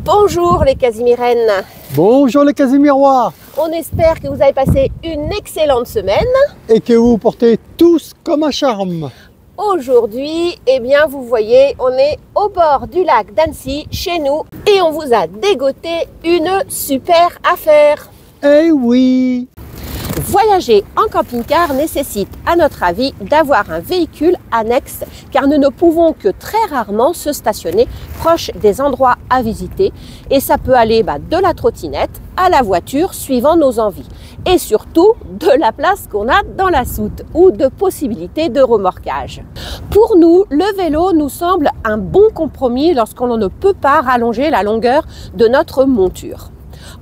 Bonjour les Casimirennes. Bonjour les Casimirois. On espère que vous avez passé une excellente semaine. Et que vous vous portez tous comme un charme. Aujourd'hui, eh bien vous voyez, on est au bord du lac d'Annecy, chez nous, et on vous a dégoté une super affaire. Eh oui! Voyager en camping-car nécessite, à notre avis, d'avoir un véhicule annexe, car nous ne pouvons que très rarement se stationner proche des endroits à visiter, et ça peut aller de la trottinette à la voiture suivant nos envies, et surtout de la place qu'on a dans la soute ou de possibilités de remorquage. Pour nous, le vélo nous semble un bon compromis lorsqu'on ne peut pas rallonger la longueur de notre monture.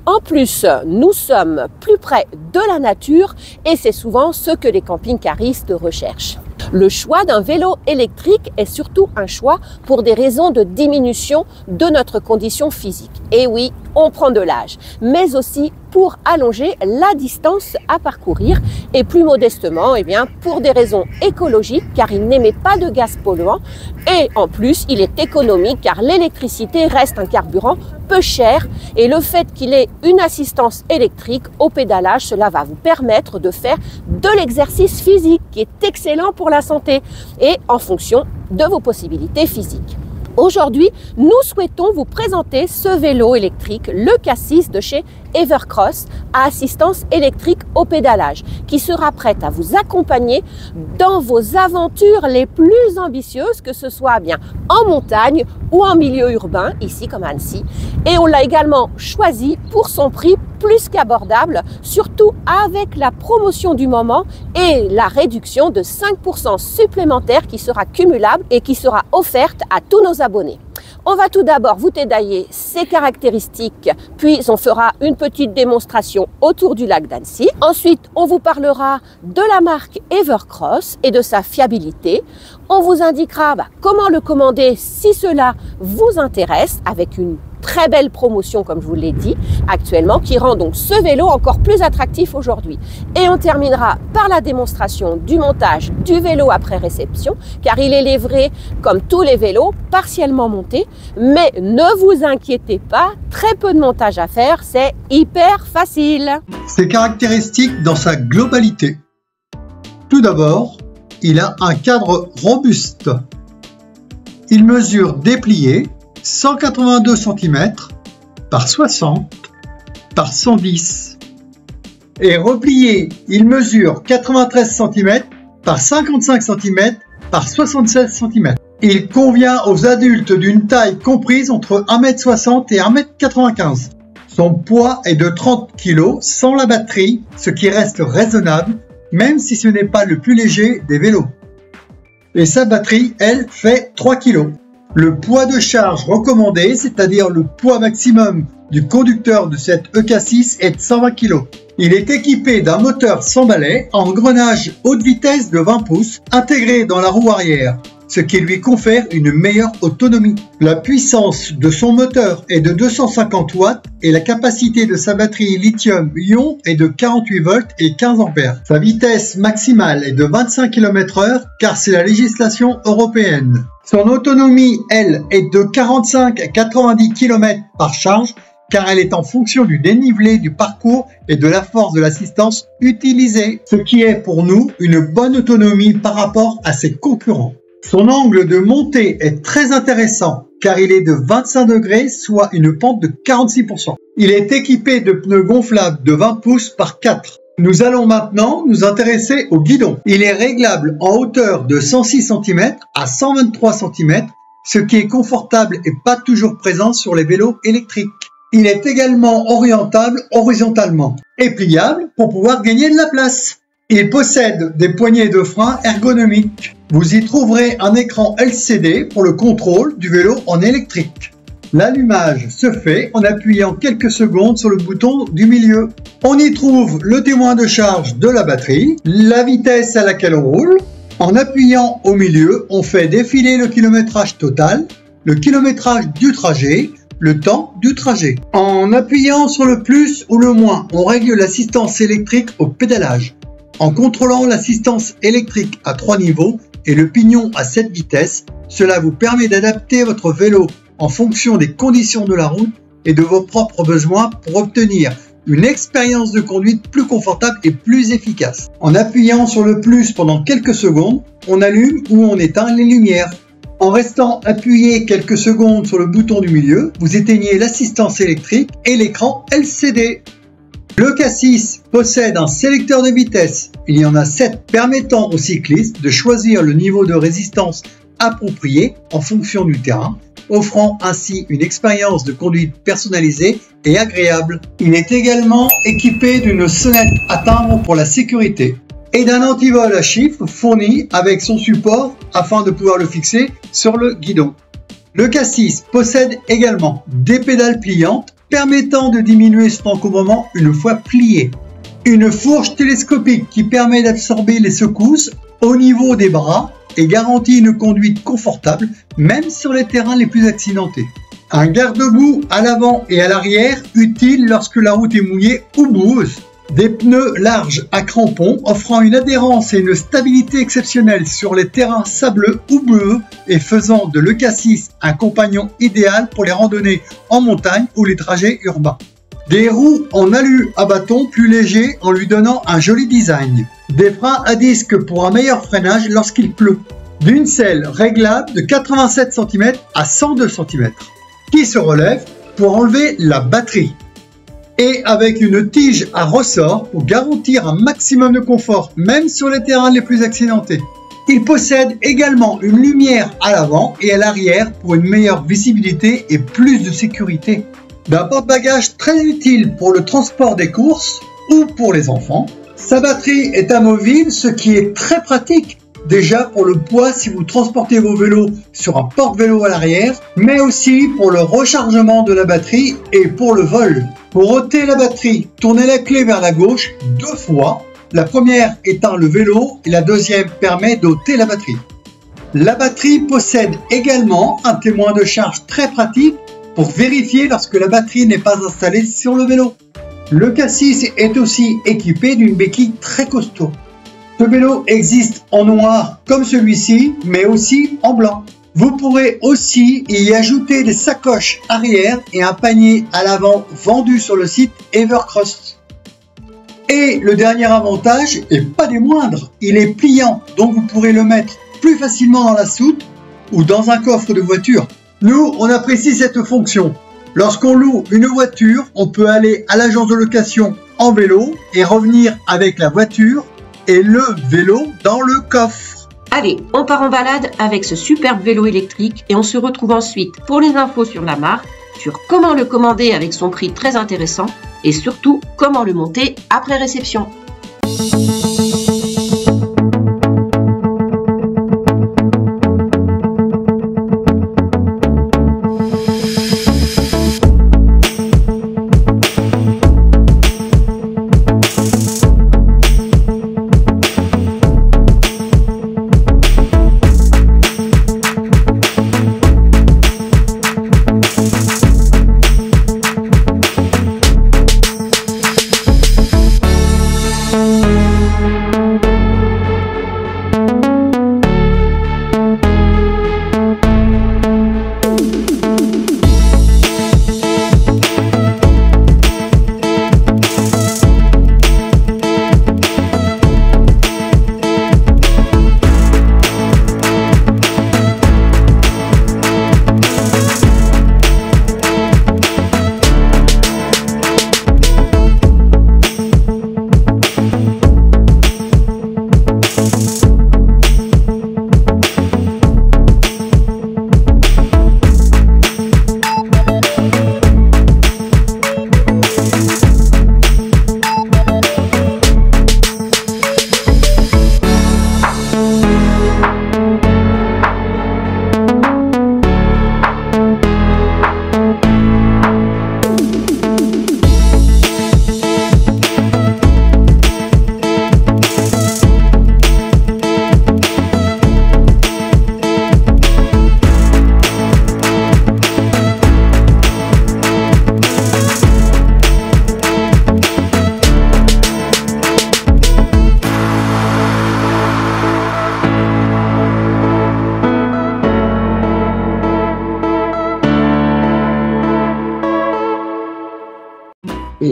En plus, nous sommes plus près de la nature et c'est souvent ce que les camping-caristes recherchent. Le choix d'un vélo électrique est surtout un choix pour des raisons de diminution de notre condition physique. Et oui, on prend de l'âge, mais aussi pour allonger la distance à parcourir et plus modestement, pour des raisons écologiques car il n'émet pas de gaz polluant et en plus il est économique car l'électricité reste un carburant peu cher et le fait qu'il ait une assistance électrique au pédalage, cela va vous permettre de faire de l'exercice physique qui est excellent pour la santé et en fonction de vos possibilités physiques. Aujourd'hui, nous souhaitons vous présenter ce vélo électrique, le K6 de chez Evercross à assistance électrique au pédalage, qui sera prête à vous accompagner dans vos aventures les plus ambitieuses, que ce soit en montagne ou en milieu urbain, ici comme à Annecy. Et on l'a également choisi pour son prix plus qu'abordable, surtout avec la promotion du moment et la réduction de 5% supplémentaire qui sera cumulable et qui sera offerte à tous nos abonnés. On va tout d'abord vous détailler ses caractéristiques, puis on fera une petite démonstration autour du lac d'Annecy. Ensuite, on vous parlera de la marque Evercross et de sa fiabilité. On vous indiquera comment le commander si cela vous intéresse avec une très belle promotion, comme je vous l'ai dit, actuellement, qui rend donc ce vélo encore plus attractif aujourd'hui. Et on terminera par la démonstration du montage du vélo après réception, car il est livré, comme tous les vélos, partiellement monté. Mais ne vous inquiétez pas, très peu de montage à faire, c'est hyper facile. Ses caractéristiques dans sa globalité. Tout d'abord, il a un cadre robuste. Il mesure déplié 182 cm par 60 par 110 et replié, il mesure 93 cm par 55 cm par 76 cm. Il convient aux adultes d'une taille comprise entre 1,60 m et 1,95 m. Son poids est de 30 kg sans la batterie, ce qui reste raisonnable, même si ce n'est pas le plus léger des vélos. Et sa batterie, elle, fait 3 kg. Le poids de charge recommandé, c'est-à-dire le poids maximum du conducteur de cette EK6 est de 120 kg. Il est équipé d'un moteur sans balai en engrenage haute vitesse de 20 pouces intégré dans la roue arrière, ce qui lui confère une meilleure autonomie. La puissance de son moteur est de 250 watts et la capacité de sa batterie lithium-ion est de 48 volts et 15 ampères. Sa vitesse maximale est de 25 km/h car c'est la législation européenne. Son autonomie, elle, est de 45 à 90 km par charge car elle est en fonction du dénivelé du parcours et de la force de l'assistance utilisée, ce qui est pour nous une bonne autonomie par rapport à ses concurrents. Son angle de montée est très intéressant car il est de 25 degrés, soit une pente de 46%. Il est équipé de pneus gonflables de 20 pouces par 4. Nous allons maintenant nous intéresser au guidon. Il est réglable en hauteur de 106 cm à 123 cm, ce qui est confortable et pas toujours présent sur les vélos électriques. Il est également orientable horizontalement et pliable pour pouvoir gagner de la place. Il possède des poignées de frein ergonomiques. Vous y trouverez un écran LCD pour le contrôle du vélo en électrique. L'allumage se fait en appuyant quelques secondes sur le bouton du milieu. On y trouve le témoin de charge de la batterie, la vitesse à laquelle on roule. En appuyant au milieu, on fait défiler le kilométrage total, le kilométrage du trajet, le temps du trajet. En appuyant sur le plus ou le moins, on règle l'assistance électrique au pédalage. En contrôlant l'assistance électrique à 3 niveaux et le pignon à 7 vitesses, cela vous permet d'adapter votre vélo en fonction des conditions de la route et de vos propres besoins pour obtenir une expérience de conduite plus confortable et plus efficace. En appuyant sur le plus pendant quelques secondes, on allume ou on éteint les lumières. En restant appuyé quelques secondes sur le bouton du milieu, vous éteignez l'assistance électrique et l'écran LCD. Le K6 possède un sélecteur de vitesse. Il y en a 7 permettant aux cyclistes de choisir le niveau de résistance approprié en fonction du terrain, offrant ainsi une expérience de conduite personnalisée et agréable. Il est également équipé d'une sonnette à timbre pour la sécurité et d'un antivol à chiffres fourni avec son support afin de pouvoir le fixer sur le guidon. Le K6 possède également des pédales pliantes permettant de diminuer son encombrement une fois plié. Une fourche télescopique qui permet d'absorber les secousses au niveau des bras et garantit une conduite confortable même sur les terrains les plus accidentés. Un garde-boue à l'avant et à l'arrière utile lorsque la route est mouillée ou boueuse. Des pneus larges à crampons offrant une adhérence et une stabilité exceptionnelles sur les terrains sableux ou boueux et faisant de l'K6 un compagnon idéal pour les randonnées en montagne ou les trajets urbains. Des roues en alu à bâton plus légers en lui donnant un joli design. Des freins à disque pour un meilleur freinage lorsqu'il pleut. D'une selle réglable de 87 cm à 102 cm qui se relève pour enlever la batterie. Et avec une tige à ressort pour garantir un maximum de confort même sur les terrains les plus accidentés. Il possède également une lumière à l'avant et à l'arrière pour une meilleure visibilité et plus de sécurité. D'un porte-bagages très utile pour le transport des courses ou pour les enfants. Sa batterie est amovible, ce qui est très pratique. Déjà pour le poids si vous transportez vos vélos sur un porte-vélo à l'arrière, mais aussi pour le rechargement de la batterie et pour le vol. Pour ôter la batterie, tournez la clé vers la gauche 2 fois. La première éteint le vélo et la deuxième permet d'ôter la batterie. La batterie possède également un témoin de charge très pratique pour vérifier lorsque la batterie n'est pas installée sur le vélo. Le K6 est aussi équipé d'une béquille très costaud. Ce vélo existe en noir comme celui-ci, mais aussi en blanc. Vous pourrez aussi y ajouter des sacoches arrière et un panier à l'avant vendu sur le site Evercross. Et le dernier avantage, et pas des moindres, il est pliant, donc vous pourrez le mettre plus facilement dans la soute ou dans un coffre de voiture. Nous, on apprécie cette fonction. Lorsqu'on loue une voiture, on peut aller à l'agence de location en vélo et revenir avec la voiture et le vélo dans le coffre. Allez, on part en balade avec ce superbe vélo électrique et on se retrouve ensuite pour les infos sur la marque, sur comment le commander avec son prix très intéressant et surtout comment le monter après réception.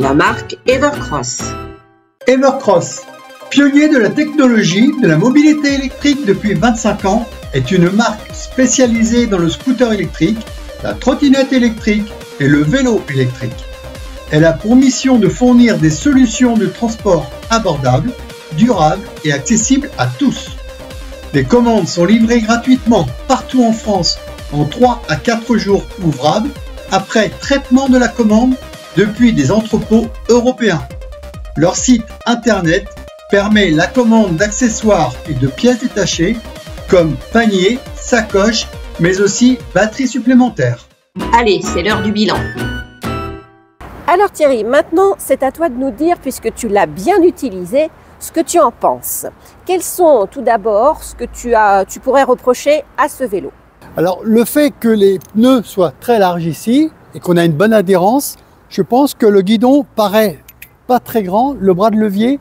la marque Evercross. Evercross, pionnier de la technologie de la mobilité électrique depuis 25 ans, est une marque spécialisée dans le scooter électrique, la trottinette électrique et le vélo électrique. Elle a pour mission de fournir des solutions de transport abordables, durables et accessibles à tous. Les commandes sont livrées gratuitement partout en France en 3 à 4 jours ouvrables après traitement de la commande depuis des entrepôts européens. Leur site internet permet la commande d'accessoires et de pièces détachées comme paniers, sacoches, mais aussi batteries supplémentaires. Allez, c'est l'heure du bilan. Alors Thierry, maintenant c'est à toi de nous dire, puisque tu l'as bien utilisé, ce que tu en penses. Quels sont tout d'abord ce que tu pourrais reprocher à ce vélo? Alors le fait que les pneus soient très larges ici et qu'on a une bonne adhérence, je pense que le guidon paraît pas très grand, le bras de levier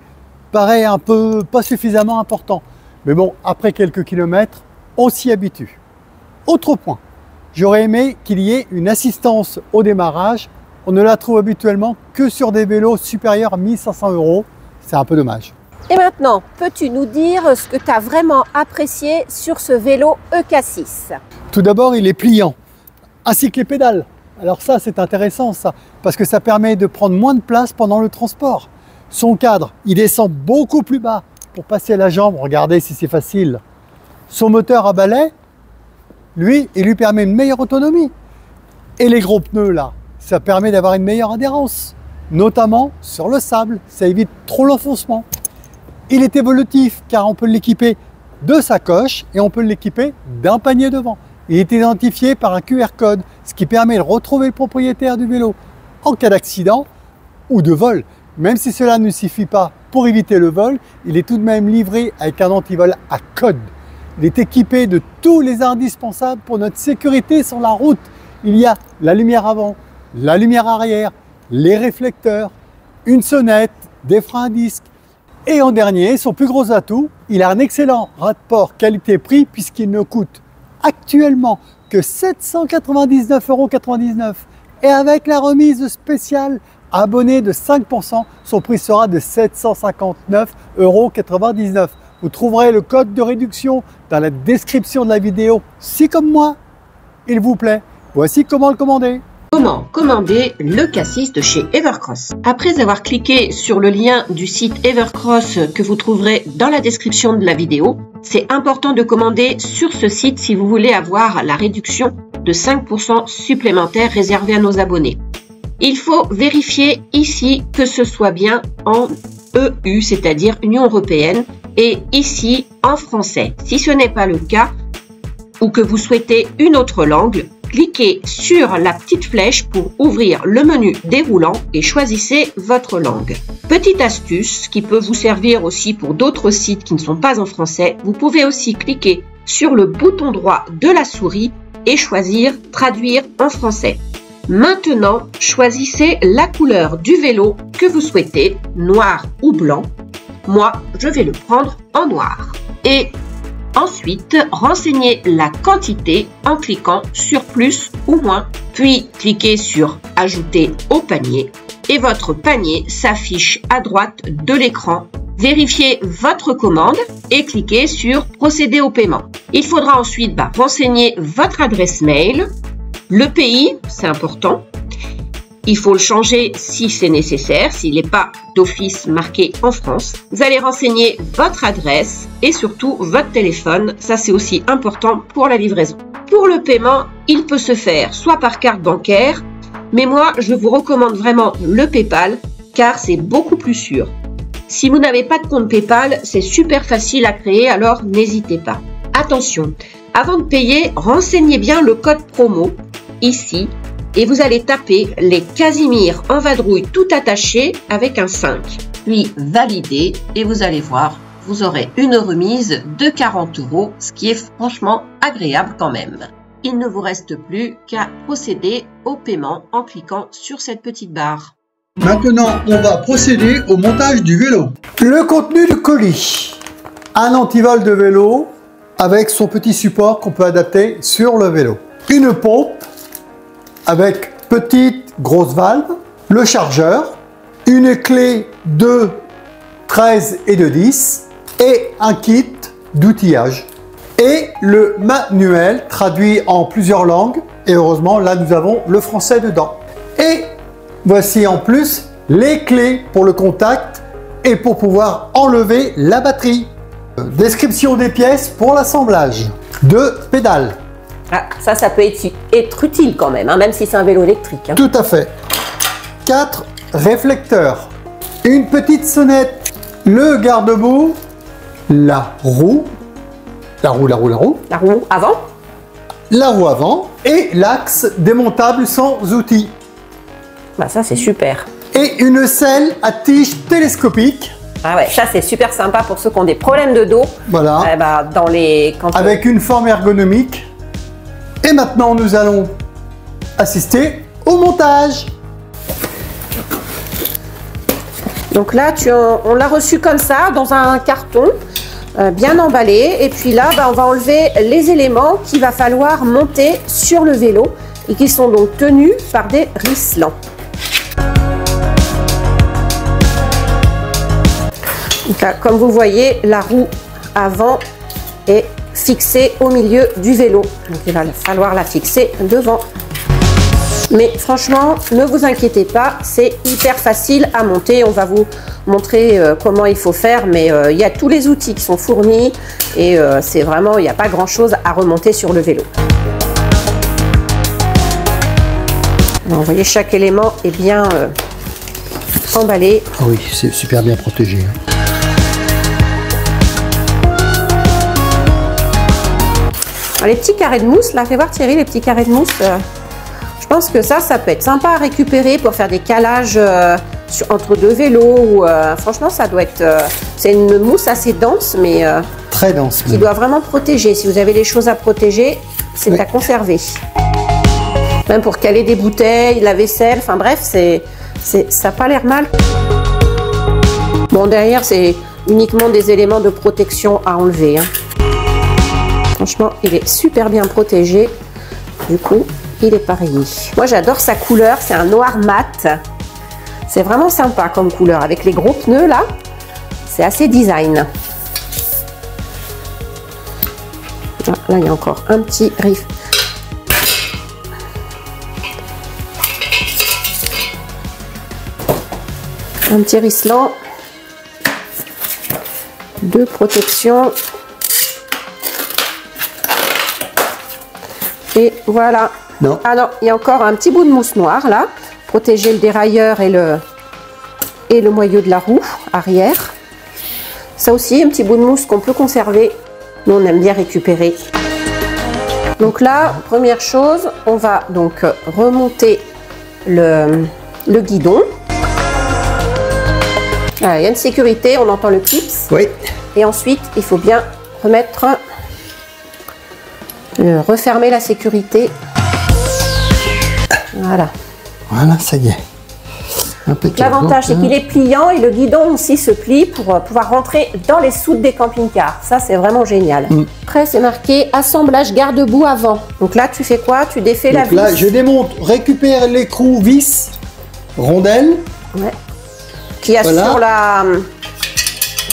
paraît un peu pas suffisamment important. Mais bon, après quelques kilomètres, on s'y habitue. Autre point, j'aurais aimé qu'il y ait une assistance au démarrage. On ne la trouve habituellement que sur des vélos supérieurs à 1500 €. C'est un peu dommage. Et maintenant, peux-tu nous dire ce que tu as vraiment apprécié sur ce vélo EK6? Tout d'abord, il est pliant, ainsi que les pédales. Alors ça, c'est intéressant ça, parce que ça permet de prendre moins de place pendant le transport. Son cadre, il descend beaucoup plus bas pour passer la jambe. Regardez si c'est facile. Son moteur à balai, lui, il lui permet une meilleure autonomie. Et les gros pneus là, ça permet d'avoir une meilleure adhérence, notamment sur le sable. Ça évite trop l'enfoncement. Il est évolutif car on peut l'équiper de sacoches et on peut l'équiper d'un panier devant. Il est identifié par un QR code, ce qui permet de retrouver le propriétaire du vélo en cas d'accident ou de vol. Même si cela ne suffit pas pour éviter le vol, il est tout de même livré avec un antivol à code. Il est équipé de tous les indispensables pour notre sécurité sur la route. Il y a la lumière avant, la lumière arrière, les réflecteurs, une sonnette, des freins à disque. Et en dernier, son plus gros atout, il a un excellent rapport qualité-prix puisqu'il ne coûte actuellement que 799,99 €. Et avec la remise spéciale abonné de 5%, son prix sera de 759,99 €. Vous trouverez le code de réduction dans la description de la vidéo. Si comme moi, il vous plaît, voici comment le commander. Comment commander le EK6 de chez Evercross? Après avoir cliqué sur le lien du site Evercross que vous trouverez dans la description de la vidéo, c'est important de commander sur ce site si vous voulez avoir la réduction de 5% supplémentaire réservée à nos abonnés. Il faut vérifier ici que ce soit bien en EU, c'est-à-dire Union Européenne, et ici en français. Si ce n'est pas le cas ou que vous souhaitez une autre langue, cliquez sur la petite flèche pour ouvrir le menu déroulant et choisissez votre langue. Petite astuce qui peut vous servir aussi pour d'autres sites qui ne sont pas en français, vous pouvez aussi cliquer sur le bouton droit de la souris et choisir Traduire en français. Maintenant, choisissez la couleur du vélo que vous souhaitez, noir ou blanc. Moi, je vais le prendre en noir. Et ensuite, renseignez la quantité en cliquant sur plus ou moins, puis cliquez sur Ajouter au panier et votre panier s'affiche à droite de l'écran. Vérifiez votre commande et cliquez sur Procéder au paiement. Il faudra ensuite renseigner votre adresse mail, le pays, c'est important. Il faut le changer si c'est nécessaire, s'il n'est pas d'office marqué en France. Vous allez renseigner votre adresse et surtout votre téléphone. Ça, c'est aussi important pour la livraison. Pour le paiement, il peut se faire soit par carte bancaire, mais moi, je vous recommande vraiment le PayPal car c'est beaucoup plus sûr. Si vous n'avez pas de compte PayPal, c'est super facile à créer, alors n'hésitez pas. Attention, avant de payer, renseignez bien le code promo ici. Et vous allez taper les Casimir en vadrouille tout attaché avec un 5. Puis valider et vous allez voir, vous aurez une remise de 40 €, ce qui est franchement agréable quand même. Il ne vous reste plus qu'à procéder au paiement en cliquant sur cette petite barre. Maintenant, on va procéder au montage du vélo. Le contenu du colis. Un antivol de vélo avec son petit support qu'on peut adapter sur le vélo. Une pompe avec petite grosse valve, le chargeur, une clé de 13 et de 10 et un kit d'outillage. Et le manuel traduit en plusieurs langues. Et heureusement, là, nous avons le français dedans. Et voici en plus les clés pour le contact et pour pouvoir enlever la batterie. Description des pièces pour l'assemblage. 2 pédales. Ah, ça peut être utile quand même, hein, même si c'est un vélo électrique. Hein. Tout à fait. 4 réflecteurs. Une petite sonnette. Le garde-boue. La roue. La roue avant. La roue avant. Et l'axe démontable sans outils. Bah ça c'est super. Et une selle à tige télescopique. Ah ouais, ça c'est super sympa pour ceux qui ont des problèmes de dos. Voilà. Bah, avec une forme ergonomique. Et maintenant nous allons assister au montage. Donc là, on l'a reçu comme ça, dans un carton, bien emballé. Et puis là, on va enlever les éléments qu'il va falloir monter sur le vélo et qui sont donc tenus par des risselants. Donc là, comme vous voyez, la roue avant est fixée au milieu du vélo. Donc il va falloir la fixer devant. Mais franchement, ne vous inquiétez pas, c'est hyper facile à monter. On va vous montrer comment il faut faire, mais il y a tous les outils qui sont fournis et c'est vraiment, il n'y a pas grand chose à remonter sur le vélo. Alors, vous voyez, chaque élément est bien emballé. Ah oui, c'est super bien protégé. Alors, les petits carrés de mousse, là, fais voir Thierry, les petits carrés de mousse. Je pense que ça peut être sympa à récupérer pour faire des calages entre deux vélos. Franchement, ça doit être... c'est une mousse assez dense, mais... très dense. Qui doit vraiment protéger. Si vous avez des choses à protéger, c'est à conserver. Même pour caler des bouteilles, la vaisselle, enfin bref, ça n'a pas l'air mal. Bon, derrière, c'est uniquement des éléments de protection à enlever. Hein. Franchement, il est super bien protégé. Du coup, il est pareil. Moi, j'adore sa couleur. C'est un noir mat. C'est vraiment sympa comme couleur. Avec les gros pneus, là, c'est assez design. Ah, là, il y a encore un petit riff. Un petit risselant de protection. Et voilà. Non. Ah non, il y a encore un petit bout de mousse noire là, protéger le dérailleur et le moyeu de la roue arrière. Ça aussi, un petit bout de mousse qu'on peut conserver. Nous, on aime bien récupérer. Donc là, première chose, on va donc remonter le guidon. Voilà, il y a une sécurité, on entend le clips. Oui. Et ensuite, il faut bien remettre, refermer la sécurité. Voilà. Voilà, ça y est. L'avantage, c'est qu'il est pliant et le guidon aussi se plie pour pouvoir rentrer dans les soutes des camping-cars. Ça, c'est vraiment génial. Après, c'est marqué assemblage garde-boue avant. Donc là, tu fais quoi? Tu défais la vis. Là, je démonte, récupère l'écrou vis, rondelle. Ouais. Qui a voilà.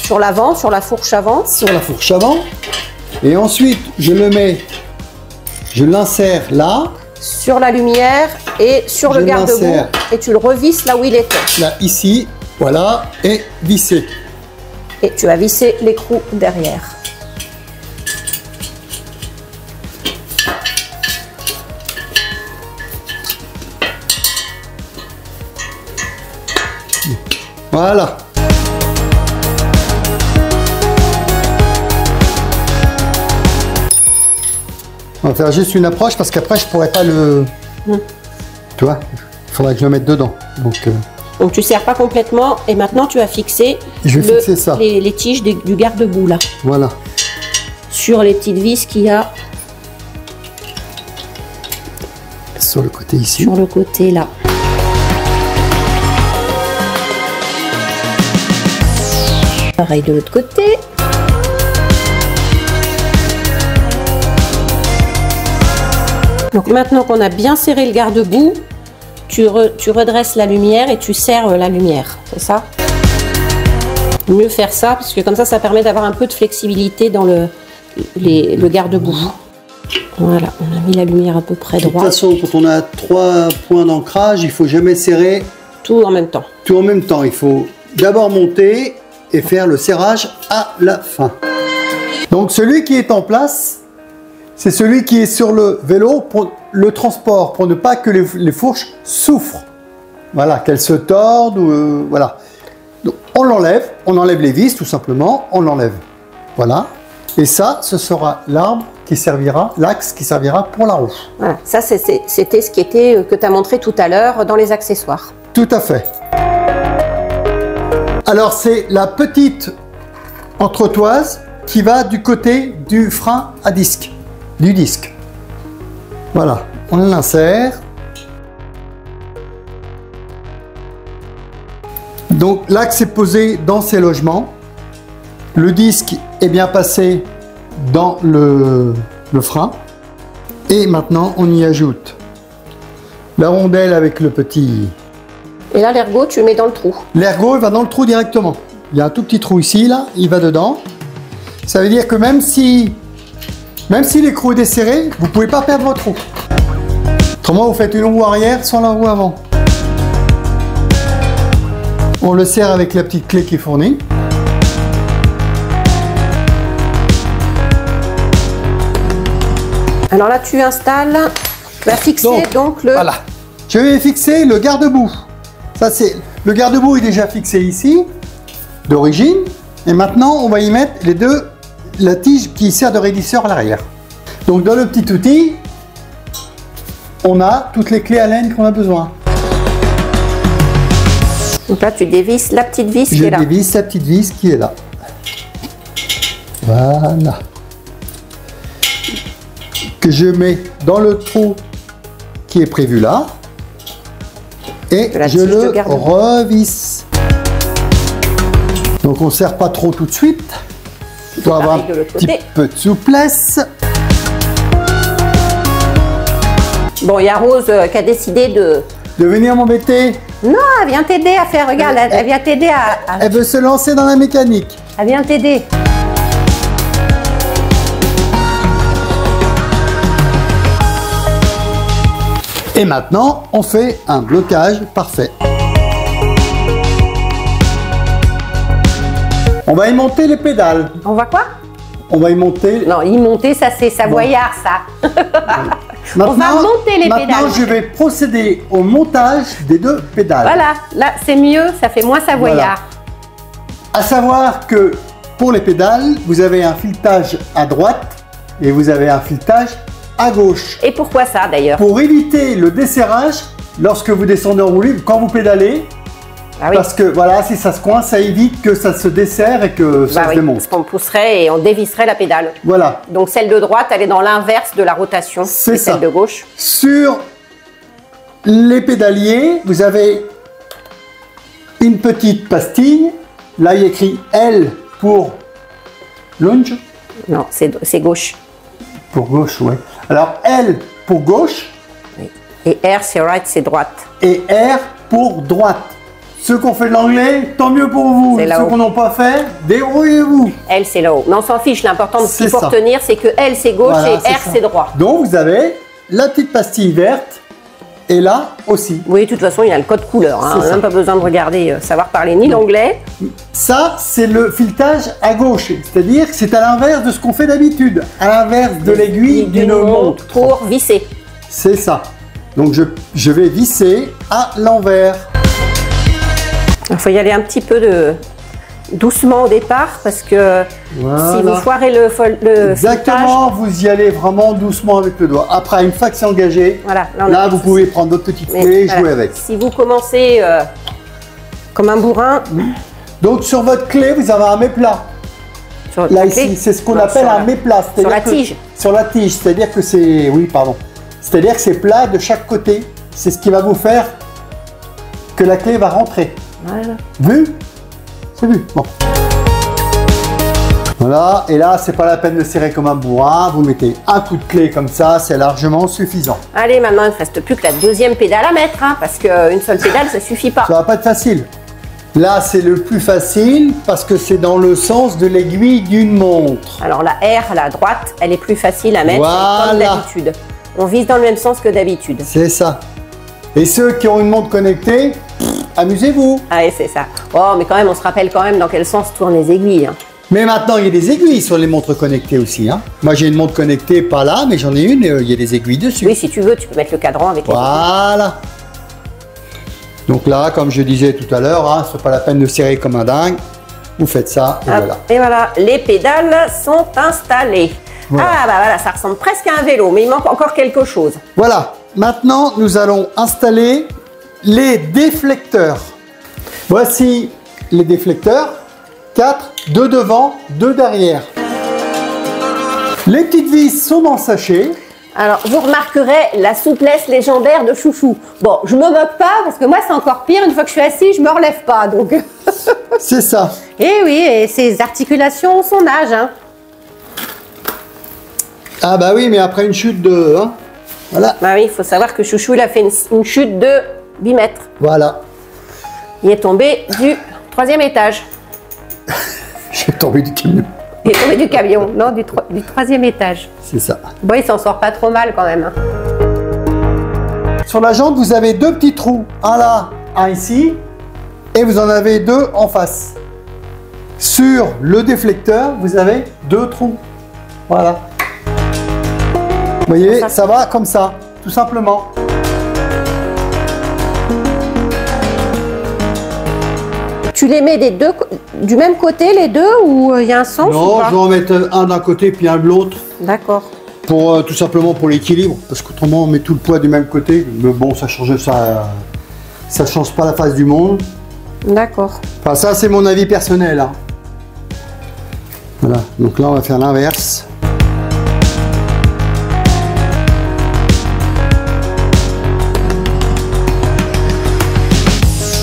sur l'avant, sur la fourche avant. Sur la fourche avant. Et ensuite, je le mets, je l'insère là. Sur la lumière et sur le garde-boue. Et tu le revisses là où il était. Là, ici, voilà, et vissé. Et tu as vissé l'écrou derrière. Voilà. On va faire juste une approche parce qu'après je pourrais pas le... Tu vois, il faudrait que je le mette dedans. Donc tu serres pas complètement et maintenant tu vas fixer, fixer ça. Les tiges du garde-boue là. Voilà. Sur les petites vis qu'il y a. Sur le côté ici. Sur le côté là. Pareil de l'autre côté. Donc maintenant qu'on a bien serré le garde-boue, tu redresses la lumière et tu serres la lumière, c'est ça? Mieux faire ça, parce que comme ça permet d'avoir un peu de flexibilité dans le garde-boue. Voilà, on a mis la lumière à peu près droite. De toute façon, quand on a 3 points d'ancrage, il faut jamais serrer tout en même temps. Tout en même temps, il faut d'abord monter et faire le serrage à la fin. Donc celui qui est en place, c'est celui qui est sur le vélo pour le transport, pour ne pas que les fourches souffrent. Voilà, qu'elles se tordent, ou voilà. Donc, on enlève les vis tout simplement, on l'enlève. Voilà. Et ça, ce sera l'arbre qui servira, l'axe qui servira pour la roue. Voilà, ça c'était ce qui était que tu as montré tout à l'heure dans les accessoires. Tout à fait. Alors c'est la petite entretoise qui va du côté du frein à disque, du disque. Voilà, on l'insère. Donc l'axe est posé dans ses logements. Le disque est bien passé dans le frein. Et maintenant on y ajoute la rondelle avec le petit... Et là l'ergot tu le mets dans le trou. L'ergot il va dans le trou directement. Il y a un tout petit trou ici, là, il va dedans. Ça veut dire que même si l'écrou est desserré, vous ne pouvez pas perdre votre roue. Autrement vous faites une roue arrière sans la roue avant. On le serre avec la petite clé qui est fournie. Alors là, tu installes, tu vas fixer donc le... Voilà. Je vais fixer le garde-boue. Ça c'est le garde-boue est déjà fixé ici, d'origine. Et maintenant, on va y mettre la tige qui sert de raidisseur à l'arrière. Donc dans le petit outil, on a toutes les clés Allen qu'on a besoin. Donc là, tu dévisses la petite vis qui est là. Je dévisse la petite vis qui est là. Voilà. Que je mets dans le trou qui est prévu là. Et je le revisse. Donc on ne serre pas trop tout de suite. Il faut avoir un petit peu de souplesse. Bon, il y a Rose qui a décidé de venir m'embêter. Non, elle vient t'aider à faire, regarde, elle vient t'aider à... Elle veut se lancer dans la mécanique. Elle vient t'aider. Et maintenant, on fait un blocage parfait. On va y monter les pédales. On va quoi? On va y monter... Non, y monter, ça c'est savoyard, ça. Maintenant, on va monter les pédales. Maintenant, je vais procéder au montage des 2 pédales. Voilà, là c'est mieux, ça fait moins savoyard. Voilà. À savoir que pour les pédales, vous avez un filetage à droite et vous avez un filetage à gauche. Et pourquoi ça d'ailleurs? Pour éviter le desserrage lorsque vous descendez en roue libre, quand vous pédalez. Ah oui. Parce que voilà, si ça se coince, ça évite que ça se desserre et que ça se démonte. Parce qu'on pousserait et on dévisserait la pédale. Voilà. Donc celle de droite, elle est dans l'inverse de la rotation. C'est ça. Celle de gauche. Sur les pédaliers, vous avez une petite pastille. Là, il y a écrit L pour lunge. Non, c'est gauche. Pour gauche, oui. Alors L pour gauche. Oui. Et R, c'est right, c'est droite. Et R pour droite. Ceux qui ont fait de l'anglais, tant mieux pour vous. Ceux qui n'ont pas fait, débrouillez-vous. L, c'est là-haut. Mais on s'en fiche, l'important, ce qu'il faut retenir, c'est que L, c'est gauche et R, c'est droit. Donc, vous avez la petite pastille verte et là aussi. Oui, de toute façon, il y a le code couleur. Hein. On n'a même pas besoin de regarder, savoir parler ni l'anglais. Ça, c'est le filetage à gauche. C'est-à-dire que c'est à l'inverse de ce qu'on fait d'habitude. À l'inverse de l'aiguille d'une montre. Pour visser. C'est ça. Donc, je vais visser à l'envers. Il faut y aller un petit peu doucement au départ parce que si vous foirez le exactement, vous y allez vraiment doucement avec le doigt. Après, une fois que c'est engagé, voilà, là vous pouvez prendre votre petite clé et jouer avec. Si vous commencez comme un bourrin... Donc sur votre clé, vous avez un méplat. Là ici, c'est ce qu'on appelle un méplat. Sur la tige. Sur la tige, c'est-à-dire que c'est... Oui, pardon. C'est-à-dire que c'est plat de chaque côté. C'est ce qui va vous faire que la clé va rentrer. Voilà. Vu? C'est vu. Bon. Voilà, et là, c'est pas la peine de serrer comme un bourrin. Vous mettez un coup de clé comme ça, c'est largement suffisant. Allez, maintenant, il ne reste plus que la deuxième pédale à mettre, hein, parce qu'une seule pédale, ça suffit pas. Ça va pas être facile. Là, c'est le plus facile parce que c'est dans le sens de l'aiguille d'une montre. Alors, la R, la droite, elle est plus facile à mettre, voilà, comme d'habitude. On vise dans le même sens que d'habitude. C'est ça. Et ceux qui ont une montre connectée, amusez-vous. Ah, et c'est ça. Oh, mais quand même, on se rappelle quand même dans quel sens tournent les aiguilles. Hein. Mais maintenant, il y a des aiguilles sur les montres connectées aussi. Hein. Moi, j'ai une montre connectée, pas là, mais j'en ai une, et il y a des aiguilles dessus. Oui, si tu veux, tu peux mettre le cadran avec les aiguilles. Voilà. Donc là, comme je disais tout à l'heure, hein, c'est pas la peine de serrer comme un dingue. Vous faites ça, et voilà. Et voilà, les pédales sont installées. Voilà. Ah, bah voilà, ça ressemble presque à un vélo, mais il manque encore quelque chose. Voilà. Maintenant, nous allons installer les déflecteurs. Voici les déflecteurs. 4, 2 devant, 2 derrière. Les petites vis sont dans le sachet. Alors, vous remarquerez la souplesse légendaire de Chouchou. Bon, je me moque pas, parce que moi, c'est encore pire. Une fois que je suis assise, je me relève pas, donc... C'est ça. Et oui, et ses articulations ont son âge, hein. Ah bah oui, mais après une chute de... Hein, voilà. Bah oui, il faut savoir que Chouchou, il a fait une chute de 8 mètres. Voilà. Il est tombé du 3e étage. J'ai tombé du camion. Il est tombé du camion, non, du 3e étage. C'est ça. Bon, il s'en sort pas trop mal quand même. Hein. Sur la jante, vous avez 2 petits trous. Un là, un ici. Et vous en avez 2 en face. Sur le déflecteur, vous avez 2 trous. Voilà. Vous voyez, ça va comme ça, tout simplement. Tu les mets du même côté, les deux, ou il y a un sens? Non, je vais en mettre un d'un côté puis un de l'autre. D'accord. Pour tout simplement pour l'équilibre, parce qu'autrement on met tout le poids du même côté. Mais bon, ça change pas la face du monde. D'accord. Enfin, ça c'est mon avis personnel. Hein. Voilà. Donc là, on va faire l'inverse.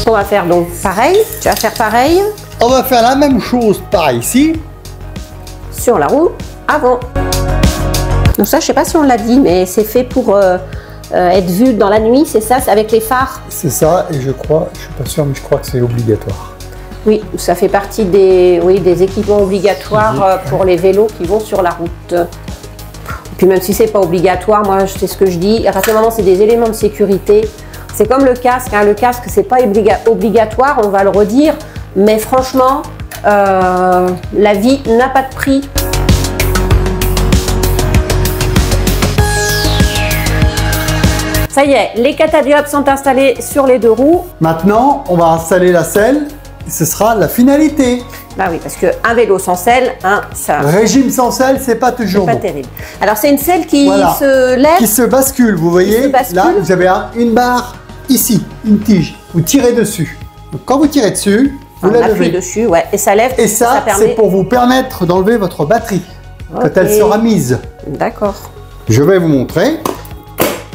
On va faire donc pareil. Tu vas faire pareil. On va faire la même chose par ici. Sur la roue avant. Donc ça, je sais pas si on l'a dit, mais c'est fait pour être vu dans la nuit, c'est ça? C'est avec les phares? C'est ça, et je crois, je suis pas sûr, mais je crois que c'est obligatoire. Oui, ça fait partie des équipements obligatoires pour les vélos qui vont sur la route. Et puis même si c'est pas obligatoire, moi, c'est ce que je dis. À partir du moment où c'est des éléments de sécurité, c'est comme le casque. Hein. Le casque, c'est pas obligatoire, on va le redire. Mais franchement, la vie n'a pas de prix. Ça y est, les catadiopes sont installés sur les 2 roues. Maintenant, on va installer la selle. Et ce sera la finalité. Bah oui, parce qu'un vélo sans selle, hein, ça... Régime sans selle, c'est pas toujours bon. C'est pas terrible. Alors, c'est une selle qui se lève. Qui se bascule, vous voyez. Là, vous avez une barre ici, une tige. Vous tirez dessus. Donc, quand vous tirez dessus, vous la levez. Dessus, ouais, et ça lève. Et ça c'est pour vous permettre d'enlever votre batterie quand elle sera mise. D'accord. Je vais vous montrer.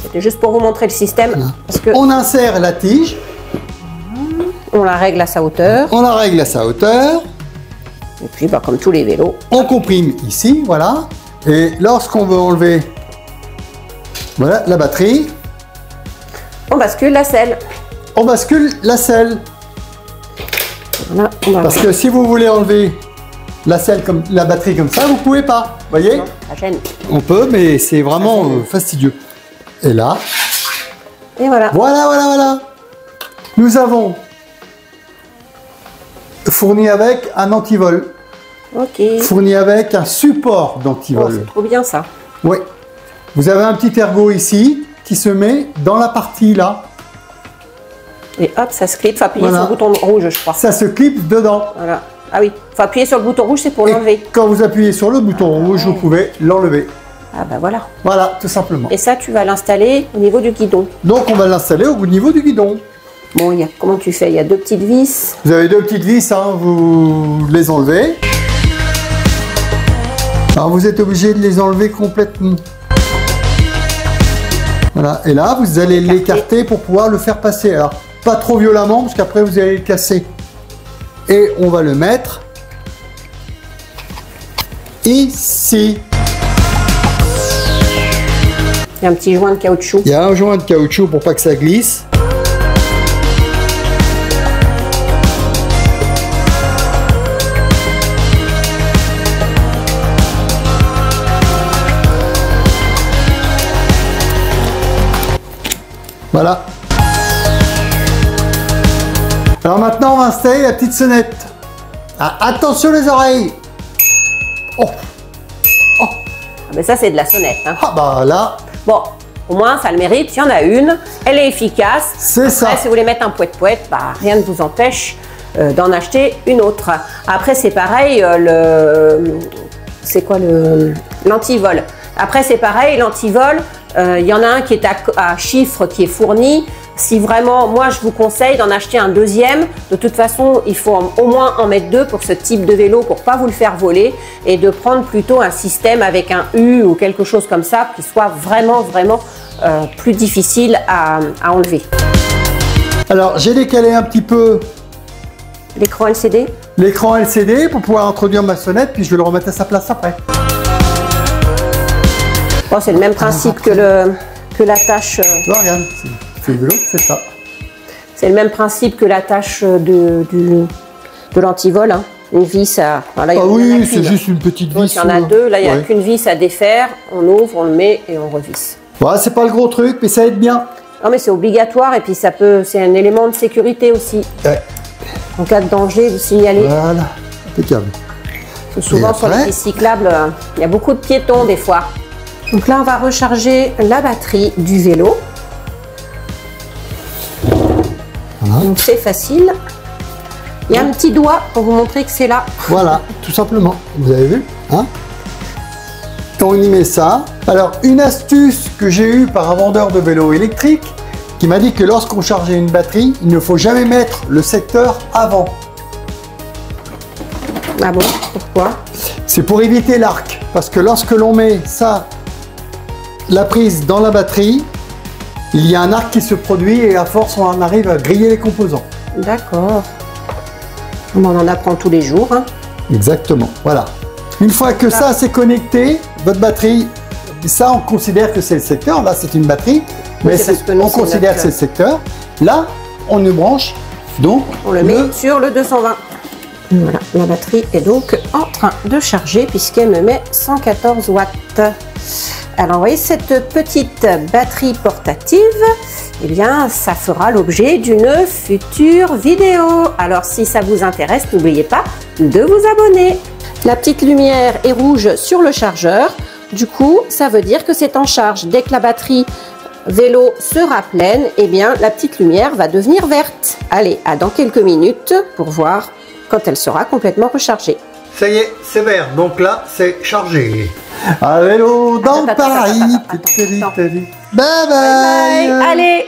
C'était juste pour vous montrer le système. Parce que on insère la tige. On la règle à sa hauteur. On la règle à sa hauteur. Et puis, bah, comme tous les vélos. On comprime ici, voilà. Et lorsqu'on veut enlever voilà, la batterie, on bascule la selle. On bascule la selle. Voilà, parce que si vous voulez enlever la selle comme la batterie comme ça, vous pouvez pas. Voyez? Non, ça gêne. On peut, mais c'est vraiment fastidieux. Et là. Et voilà. Voilà. Nous avons fourni avec un antivol. Ok. Fourni avec un support d'antivol. Oh, c'est trop bien ça. Oui. Vous avez un petit ergot ici qui se met dans la partie là. Et hop, ça se clip. Il faut appuyer sur le bouton rouge, je crois. Ça se clip dedans. Voilà. Ah oui, il faut appuyer sur le bouton rouge, c'est pour l'enlever. Quand vous appuyez sur le bouton rouge, vous pouvez l'enlever. Ah bah voilà. Voilà, tout simplement. Et ça, tu vas l'installer au niveau du guidon. Donc on va l'installer au niveau du guidon. Bon, comment tu fais? Il y a 2 petites vis. Vous avez 2 petites vis, hein, vous les enlevez. Alors vous êtes obligé de les enlever complètement. Voilà, et là vous allez l'écarter pour pouvoir le faire passer. Alors pas trop violemment parce qu'après vous allez le casser. Et on va le mettre ici. Il y a un petit joint de caoutchouc. Il y a un joint de caoutchouc pour pas que ça glisse. Voilà. Alors maintenant, on va installer la petite sonnette. Ah, attention les oreilles. Oh. Oh. Ah, mais ça, c'est de la sonnette. Hein. Ah bah là. Bon, au moins, ça le mérite. Il y en a une. Elle est efficace. C'est ça. Si vous voulez mettre un poète-poète, bah, rien ne vous empêche d'en acheter une autre. Après, c'est pareil. C'est quoi l'antivol? Après, c'est pareil. L'antivol, il y en a un qui est à chiffre qui est fourni. Si vraiment, moi je vous conseille d'en acheter un deuxième. De toute façon, il faut au moins en mettre deux pour ce type de vélo pour pas vous le faire voler et de prendre plutôt un système avec un U ou quelque chose comme ça qui soit vraiment plus difficile à enlever. Alors j'ai décalé un petit peu l'écran LCD. L'écran LCD pour pouvoir introduire ma sonnette, puis je vais le remettre à sa place après. Bon, c'est le même principe que l'attache. Regarde, c'est le vélo, c'est ça. C'est le même principe que l'attache de l'antivol. Hein. Une vis à. Voilà, ah oui, c'est juste une petite vis. Il y en a deux. Là, il n'y a qu'une vis à défaire. On ouvre, on le met et on revisse. Ouais, c'est pas le gros truc, mais ça aide bien. Non, mais c'est obligatoire et puis ça peut. C'est un élément de sécurité aussi. Ouais. En cas de danger, vous signalez. Voilà, impeccable. Souvent sur les pistes cyclables, il y a beaucoup de piétons des fois. Donc là, on va recharger la batterie du vélo. Voilà. Donc c'est facile. Il y a un petit doigt pour vous montrer que c'est là. Voilà, tout simplement. Vous avez vu, hein? On y met ça. Alors, une astuce que j'ai eue par un vendeur de vélo électrique qui m'a dit que lorsqu'on chargeait une batterie, il ne faut jamais mettre le secteur avant. Ah bon? Pourquoi? C'est pour éviter l'arc. Parce que lorsque l'on met ça, la prise dans la batterie, il y a un arc qui se produit et à force on en arrive à griller les composants. D'accord. On en apprend tous les jours. Hein. Exactement, voilà. Une fois que ça c'est connecté, votre batterie, ça on considère que c'est le secteur, là c'est une batterie, mais on considère que c'est le secteur. Là, on nous branche, donc on le met sur le 220. Voilà, la batterie est donc en train de charger puisqu'elle me met 114 watts. Alors, vous voyez, cette petite batterie portative, eh bien, ça fera l'objet d'une future vidéo. Alors, si ça vous intéresse, n'oubliez pas de vous abonner. La petite lumière est rouge sur le chargeur. Du coup, ça veut dire que c'est en charge. Dès que la batterie vélo sera pleine, eh bien, la petite lumière va devenir verte. Allez, à dans quelques minutes pour voir quand elle sera complètement rechargée. Ça y est, c'est vert, donc là, c'est chargé. À vélo dans Paris. Bye bye. Allez.